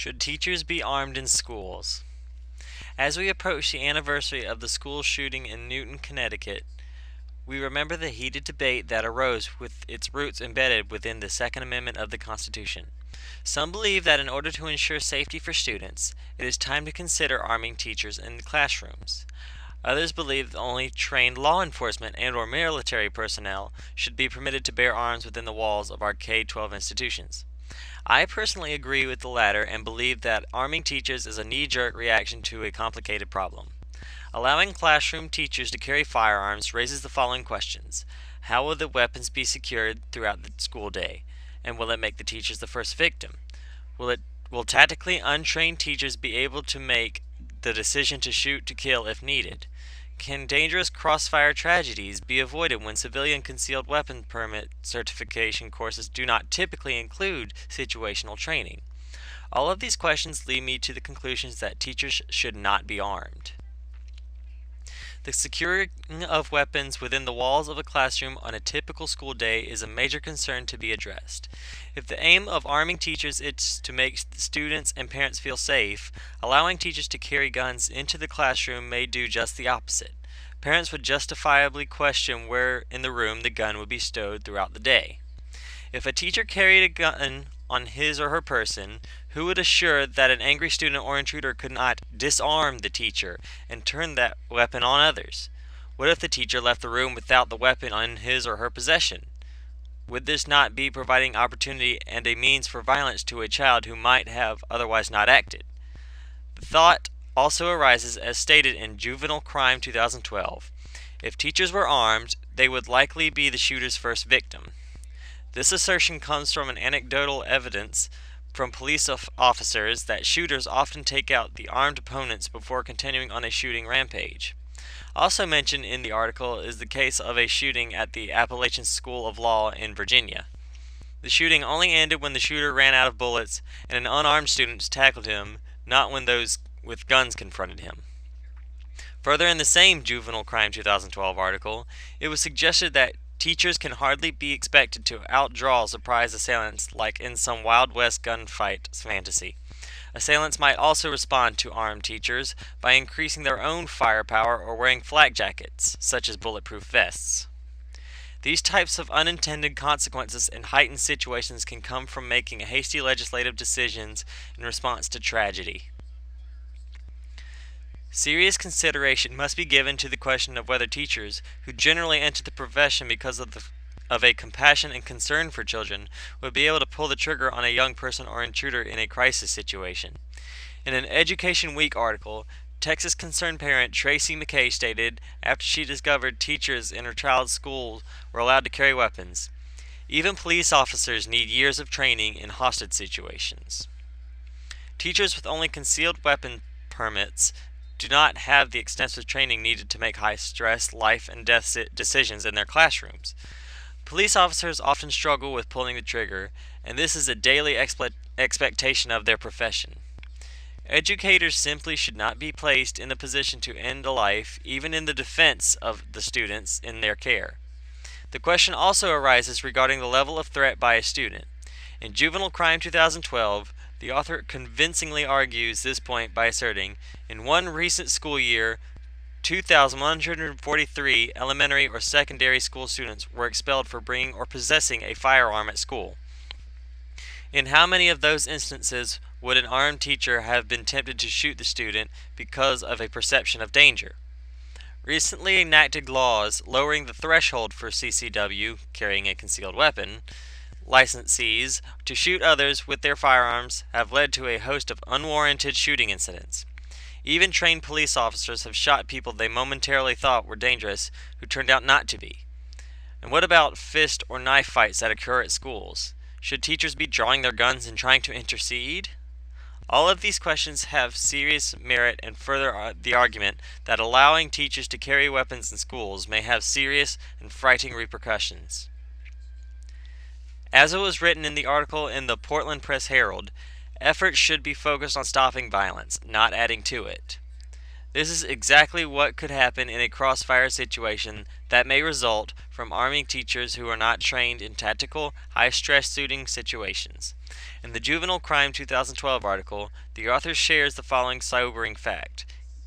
Should teachers be armed in schools? As we approach the anniversary of the school shooting in Newton, Connecticut, we remember the heated debate that arose with its roots embedded within the Second Amendment of the Constitution. Some believe that in order to ensure safety for students, it is time to consider arming teachers in classrooms. Others believe that only trained law enforcement and/or military personnel should be permitted to bear arms within the walls of our K-12 institutions. I personally agree with the latter and believe that arming teachers is a knee-jerk reaction to a complicated problem. Allowing classroom teachers to carry firearms raises the following questions. How will the weapons be secured throughout the school day? And will it make the teachers the first victim? Will tactically untrained teachers be able to make the decision to shoot to kill if needed? Can dangerous crossfire tragedies be avoided when civilian concealed weapon permit certification courses do not typically include situational training? All of these questions lead me to the conclusions that teachers should not be armed. The securing of weapons within the walls of a classroom on a typical school day is a major concern to be addressed. If the aim of arming teachers is to make students and parents feel safe, allowing teachers to carry guns into the classroom may do just the opposite. Parents would justifiably question where in the room the gun would be stowed throughout the day. If a teacher carried a gun on his or her person, who would assure that an angry student or intruder could not disarm the teacher and turn that weapon on others? What if the teacher left the room without the weapon in his or her possession? Would this not be providing opportunity and a means for violence to a child who might have otherwise not acted? The thought also arises as stated in Juvenile Crime 2012. If teachers were armed, they would likely be the shooter's first victim. This assertion comes from an anecdotal evidence from police officers that shooters often take out the armed opponents before continuing on a shooting rampage. Also mentioned in the article is the case of a shooting at the Appalachian School of Law in Virginia. The shooting only ended when the shooter ran out of bullets and an unarmed student tackled him, not when those with guns confronted him. Further, in the same Juvenile Crime 2012 article, it was suggested that teachers can hardly be expected to outdraw surprise assailants like in some Wild West gunfight fantasy. Assailants might also respond to armed teachers by increasing their own firepower or wearing flak jackets, such as bulletproof vests. These types of unintended consequences in heightened situations can come from making hasty legislative decisions in response to tragedy. Serious consideration must be given to the question of whether teachers, who generally enter the profession because of a compassion and concern for children, would be able to pull the trigger on a young person or intruder in a crisis situation. In an Education Week article, Texas concerned parent Tracy McKay stated after she discovered teachers in her child's school were allowed to carry weapons, "Even police officers need years of training in hostage situations." Teachers with only concealed weapon permits do not have the extensive training needed to make high-stress, life and death decisions in their classrooms. Police officers often struggle with pulling the trigger, and this is a daily expectation of their profession. Educators simply should not be placed in the position to end a life, even in the defense of the students in their care. The question also arises regarding the level of threat by a student. In Juvenile Crime 2012, the author convincingly argues this point by asserting, in one recent school year, 2,143 elementary or secondary school students were expelled for bringing or possessing a firearm at school. In how many of those instances would an armed teacher have been tempted to shoot the student because of a perception of danger? Recently enacted laws lowering the threshold for CCW, carrying a concealed weapon, licensees to shoot others with their firearms have led to a host of unwarranted shooting incidents. Even trained police officers have shot people they momentarily thought were dangerous who turned out not to be. And what about fist or knife fights that occur at schools? Should teachers be drawing their guns and trying to intercede? All of these questions have serious merit and further the argument that allowing teachers to carry weapons in schools may have serious and frightening repercussions. As it was written in the article in the Portland Press Herald, efforts should be focused on stopping violence, not adding to it. This is exactly what could happen in a crossfire situation that may result from arming teachers who are not trained in tactical, high-stress shooting situations. In the Juvenile Crime 2012 article, the author shares the following sobering fact.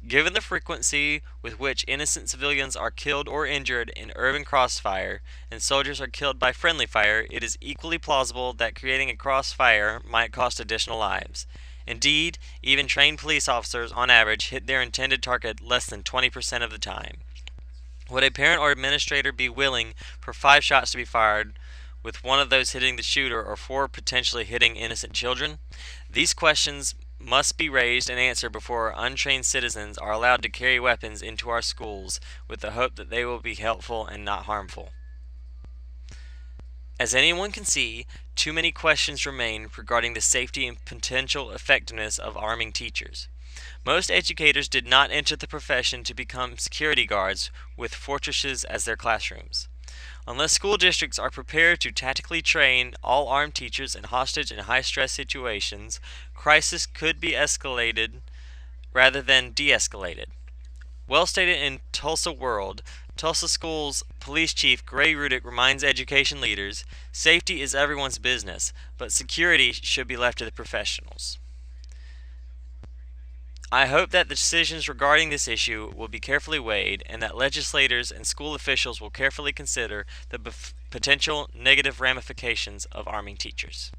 Given the frequency with which innocent civilians are killed or injured in urban crossfire and soldiers are killed by friendly fire, it is equally plausible that creating a crossfire might cost additional lives. Indeed, even trained police officers on average hit their intended target less than 20% of the time. Would a parent or administrator be willing for 5 shots to be fired, with one of those hitting the shooter or 4 potentially hitting innocent children? These questions must be raised and answered before untrained citizens are allowed to carry weapons into our schools with the hope that they will be helpful and not harmful. As anyone can see, too many questions remain regarding the safety and potential effectiveness of arming teachers. Most educators did not enter the profession to become security guards with fortresses as their classrooms. Unless school districts are prepared to tactically train all armed teachers in hostage and high-stress situations, crisis could be escalated rather than de-escalated. Well stated in Tulsa World, Tulsa Schools Police Chief Gray Rudick reminds education leaders, safety is everyone's business, but security should be left to the professionals. I hope that the decisions regarding this issue will be carefully weighed and that legislators and school officials will carefully consider the potential negative ramifications of arming teachers.